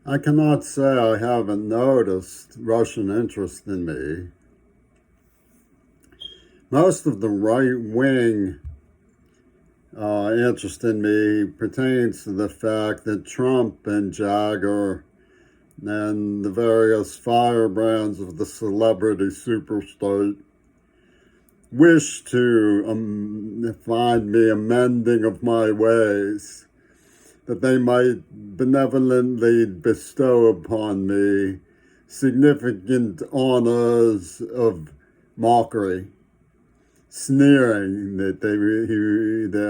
I cannot say I haven't noticed Russian interest in me. Most of the right wing interest in me pertains to the fact that Trump and Jagger and the various firebrands of the celebrity superstate wish to find me amending of my ways, that they might benevolently bestow upon me significant honors of mockery, sneering that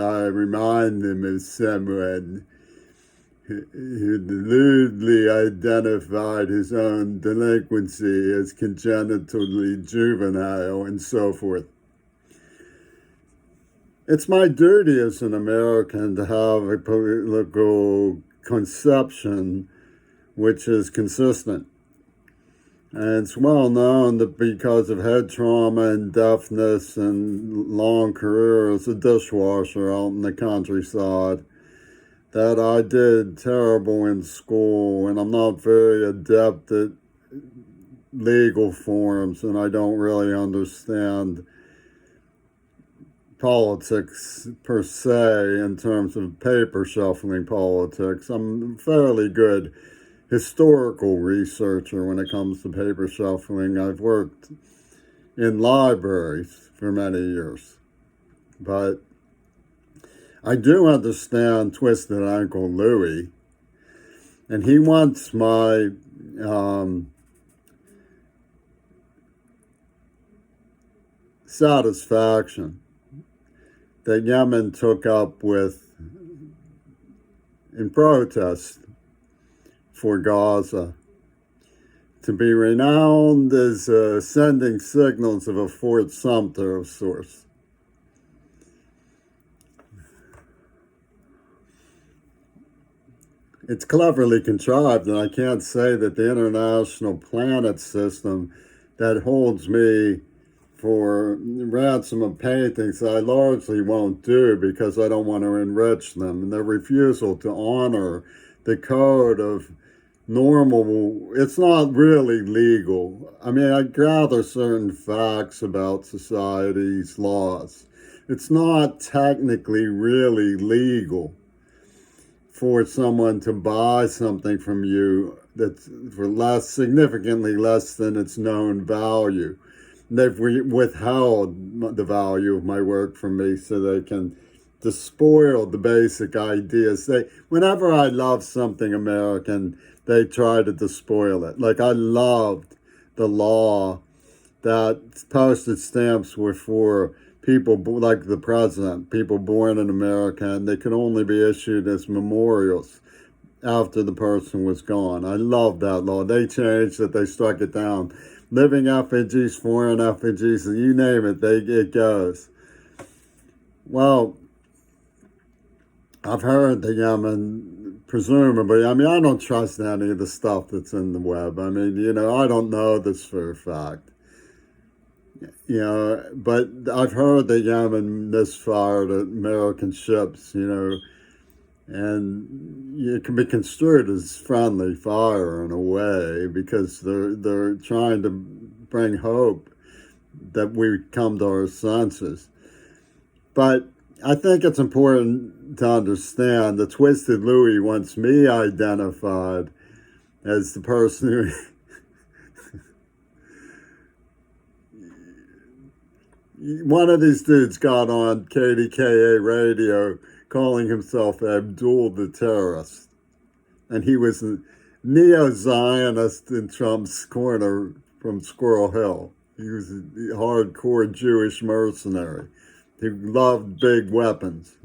I remind them of someone who lewdly identified his own delinquency as congenitally juvenile and so forth. It's my duty as an American to have a political conception which is consistent. And it's well known that because of head trauma and deafness and long career as a dishwasher out in the countryside, that I did terrible in school, and I'm not very adept at legal forms, and I don't really understand politics per se in terms of paper shuffling politics. I'm a fairly good historical researcher when it comes to paper shuffling. I've worked in libraries for many years, but I do understand Twisted Ankle Louie, and he wants my satisfaction that Yemen took up with in protest for Gaza to be renowned as sending signals of a Fort Sumter of sorts. It's cleverly contrived, and I can't say that the international planet system that holds me for ransom of paintings I largely won't do because I don't want to enrich them, and their refusal to honor the code of normal, it's not really legal. I mean, I gather certain facts about society's laws. It's not technically really legal for someone to buy something from you that's for significantly less than its known value. They've withheld the value of my work from me so they can despoil the basic ideas. Whenever I love something American, they try to despoil it. Like I loved the law that postage stamps were for people like the president, people born in America, and they could only be issued as memorials after the person was gone. I love that law. They changed it. They struck it down. Living effigies, foreign effigies, you name it, it goes. Well, I've heard the Yemen, presumably, I mean, I don't trust any of the stuff that's in the web. I mean, I don't know this for a fact. But I've heard that Yemen misfired at American ships, and it can be construed as friendly fire in a way because they're trying to bring hope that we come to our senses. But I think it's important to understand that Twisted Louie wants me identified as the person who one of these dudes got on KDKA radio calling himself Abdul the Terrorist. And he was a neo-Zionist in Trump's corner from Squirrel Hill. He was a hardcore Jewish mercenary. He loved big weapons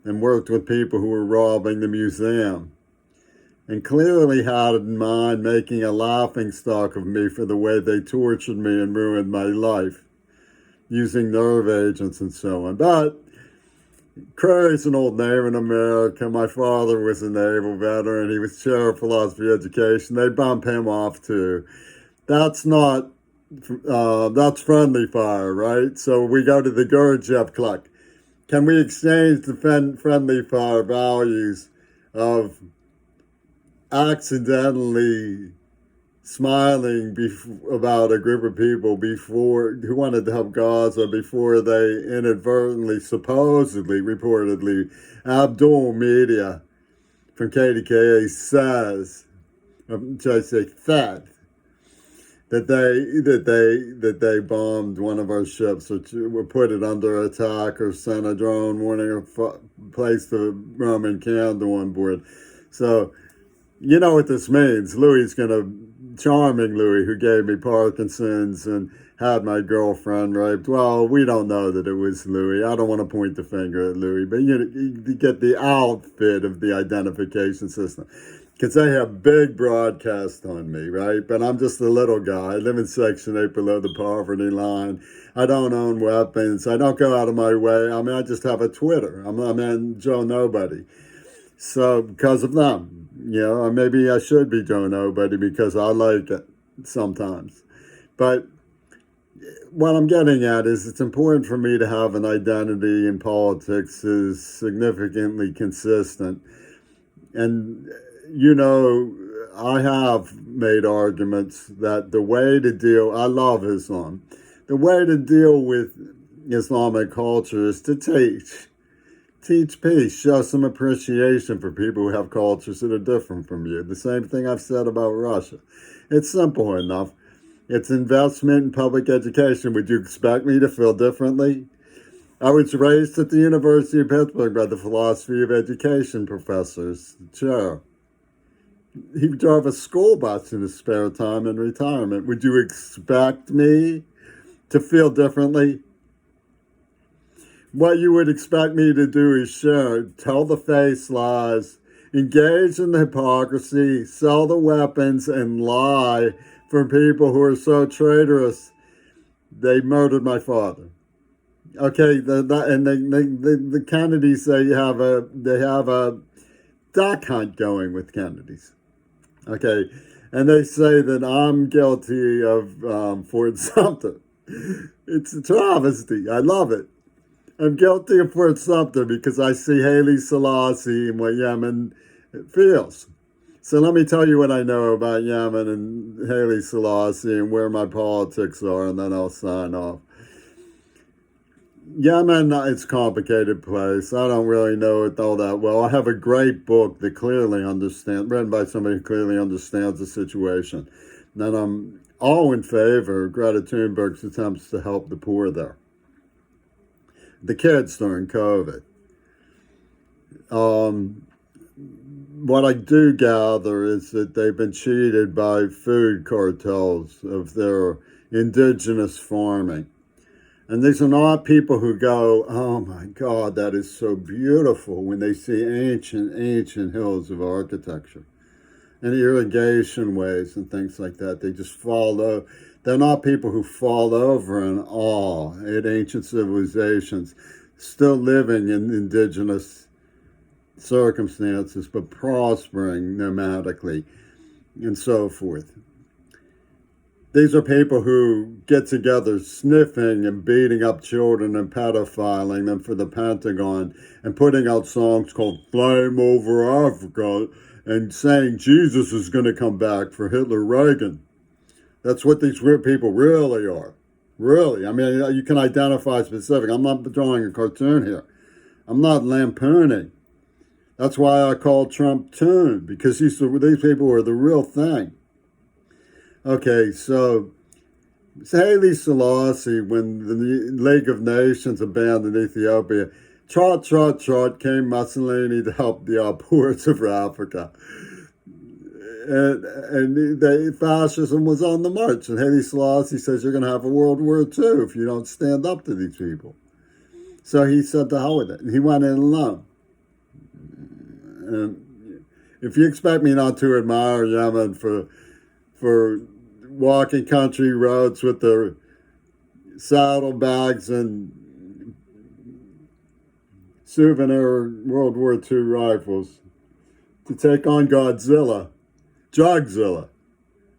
and worked with people who were robbing the museum. And clearly had in mind making a laughingstock of me for the way they tortured me and ruined my life, using nerve agents and so on. But Craig's an old name in America. My father was a naval veteran. He was chair of philosophy education. They bump him off too. That's not, that's friendly fire, right? So we go to the Gurdjieff Cluck. Can we exchange the friendly fire values of accidentally smiling about a group of people before who wanted to help Gaza before they inadvertently, supposedly, reportedly, Abdul Media from KDKA says, should I say, that they bombed one of our ships or put it under attack or sent a drone warning or placed a Roman candle on board. So you know what this means. Charming Louis, who gave me Parkinson's and had my girlfriend raped. Well, we don't know that it was Louis. I don't want to point the finger at Louis, but you get the outfit of the identification system. Because they have big broadcast on me, right? But I'm just a little guy. I live in Section 8 below the poverty line. I don't own weapons. I don't go out of my way. I mean, I just have a Twitter. I'm Joe Nobody. So because of them, or maybe I should be Joe Nobody because I like it sometimes. But what I'm getting at is it's important for me to have an identity in politics is significantly consistent. And, I have made arguments that I love Islam. The way to deal with Islamic culture is to teach peace, show some appreciation for people who have cultures that are different from you. The same thing I've said about Russia. It's simple enough. It's investment in public education. Would you expect me to feel differently? I was raised at the University of Pittsburgh by the philosophy of education professors. Sure. He drove a school bus in his spare time in retirement. Would you expect me to feel differently? What you would expect me to do is tell the face lies, engage in the hypocrisy, sell the weapons, and lie for people who are so traitorous. They murdered my father. Okay, the Kennedys, they have a duck hunt going with Kennedys. Okay, and they say that I'm guilty of Fort Sumter. It's a travesty. I love it. I'm guilty of Fort Sumter because I see Haile Selassie and what Yemen feels. So let me tell you what I know about Yemen and Haile Selassie and where my politics are, and then I'll sign off. Yemen, it's a complicated place. I don't really know it all that well. I have a great book that written by somebody who clearly understands the situation. And I'm all in favor of Greta Thunberg's attempts to help the poor there. The kids during COVID. What I do gather is that they've been cheated by food cartels of their indigenous farming. And these are not people who go, oh my God, that is so beautiful, when they see ancient hills of architecture and irrigation ways and things like that. They just follow. They're not people who fall over in awe at ancient civilizations, still living in indigenous circumstances, but prospering nomadically and so forth. These are people who get together sniffing and beating up children and pedophiling them for the Pentagon and putting out songs called Flame Over Africa and saying Jesus is going to come back for Hitler Reagan. That's what these people really are. Really. I mean, you can identify specific. I'm not drawing a cartoon here. I'm not lampooning. That's why I call Trump Toon, because these people are the real thing. Okay, so Haile Selassie, when the League of Nations abandoned Ethiopia, trot, came Mussolini to help the poorest of Africa. And fascism was on the march. And Haile Selassie says you're going to have a World War II if you don't stand up to these people. So he said to hell with it. And he went in alone. And if you expect me not to admire Yemen for walking country roads with their saddlebags and souvenir World War II rifles to take on Jugzilla,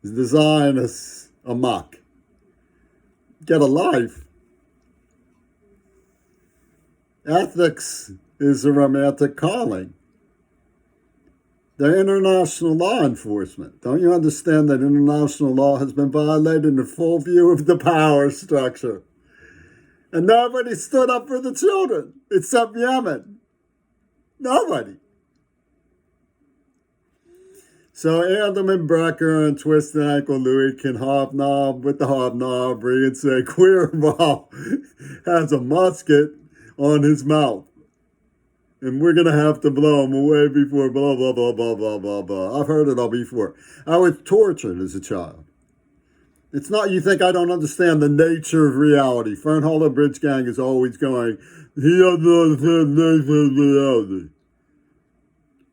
the Zionists amok. Get a life. Ethics is a romantic calling. They're international law enforcement. Don't you understand that international law has been violated in full view of the power structure? And nobody stood up for the children except Yemen. Nobody. So Anderman, Brecker, and Twisted Ankle Louie can hobnob with the hobnobbery and say Queerball has a musket on his mouth. And we're going to have to blow him away before blah, blah, blah, blah, blah, blah, blah. I've heard it all before. I was tortured as a child. It's not you think I don't understand the nature of reality. Fernholder Bridge Gang is always going, he doesn't understand the nature of reality.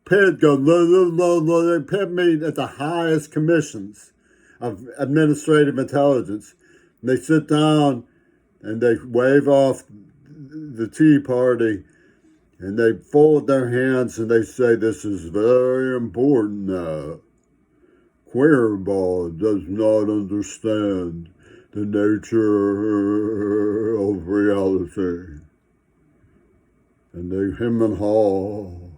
Pitt goes, they pit me at the highest commissions of administrative intelligence. And they sit down and they wave off the Tea Party and they fold their hands and they say, this is very important now. Queerball does not understand the nature of reality. And they him and haw.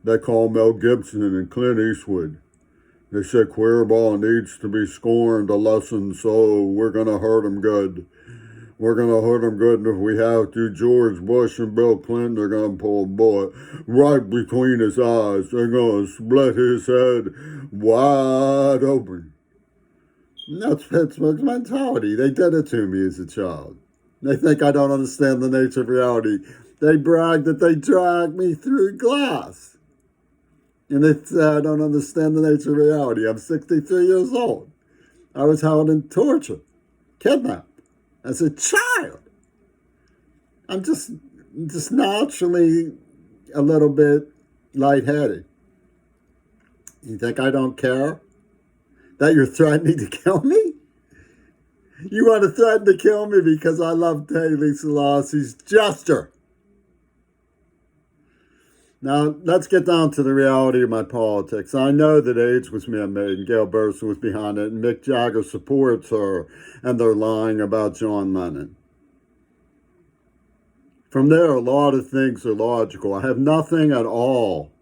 They call Mel Gibson and Clint Eastwood. They say Queerball needs to be scorned a lesson, so we're going to hurt him good. We're going to hurt him good, and if we have to, George Bush and Bill Clinton are going to pull a bullet right between his eyes. They're going to split his head wide open. And that's Pittsburgh's mentality. They did it to me as a child. They think I don't understand the nature of reality. They brag that they dragged me through glass. And they say I don't understand the nature of reality. I'm 63 years old. I was held in torture, kidnapped as a child. I'm just naturally a little bit lightheaded. You think I don't care that you're threatening to kill me? You want to threaten to kill me because I love Haile Selassie's gesture. Now, let's get down to the reality of my politics. I know that AIDS was man-made and Gail Burson was behind it and Mick Jagger supports her and they're lying about John Lennon. From there, a lot of things are logical. I have nothing at all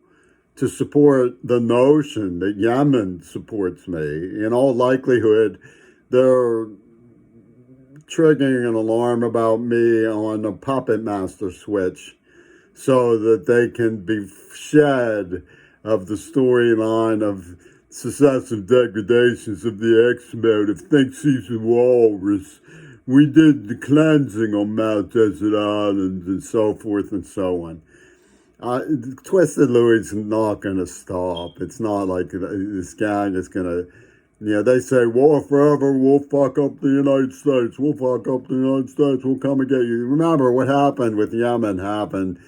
to support the notion that Yemen supports me. In all likelihood, they're triggering an alarm about me on a puppet master switch so that they can be shed of the storyline of successive degradations of the X-Mode of Think Season Walrus. We did the cleansing on Mount Desert Island and so forth and so on. Twisted Louie's not going to stop. It's not like this gang is going to, they say war forever, we'll fuck up the United States. We'll fuck up the United States. We'll come and get you. Remember what happened with Yemen happened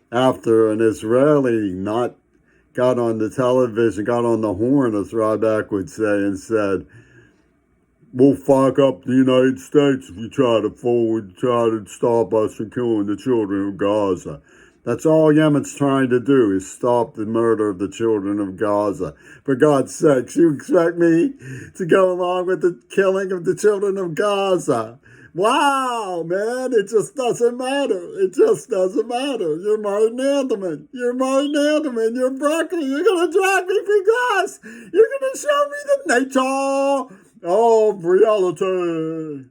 after an Israeli got on the television, got on the horn, as Ryback would say, and said, we'll fuck up the United States if you try to stop us from killing the children of Gaza. That's all Yemen's trying to do is stop the murder of the children of Gaza. For God's sakes, you expect me to go along with the killing of the children of Gaza? Wow, man, it just doesn't matter. It just doesn't matter. You're Martin Anderman. You're Martin Anderman. You're Broccoli. You're going to drag me through glass. You're going to show me the nature of reality.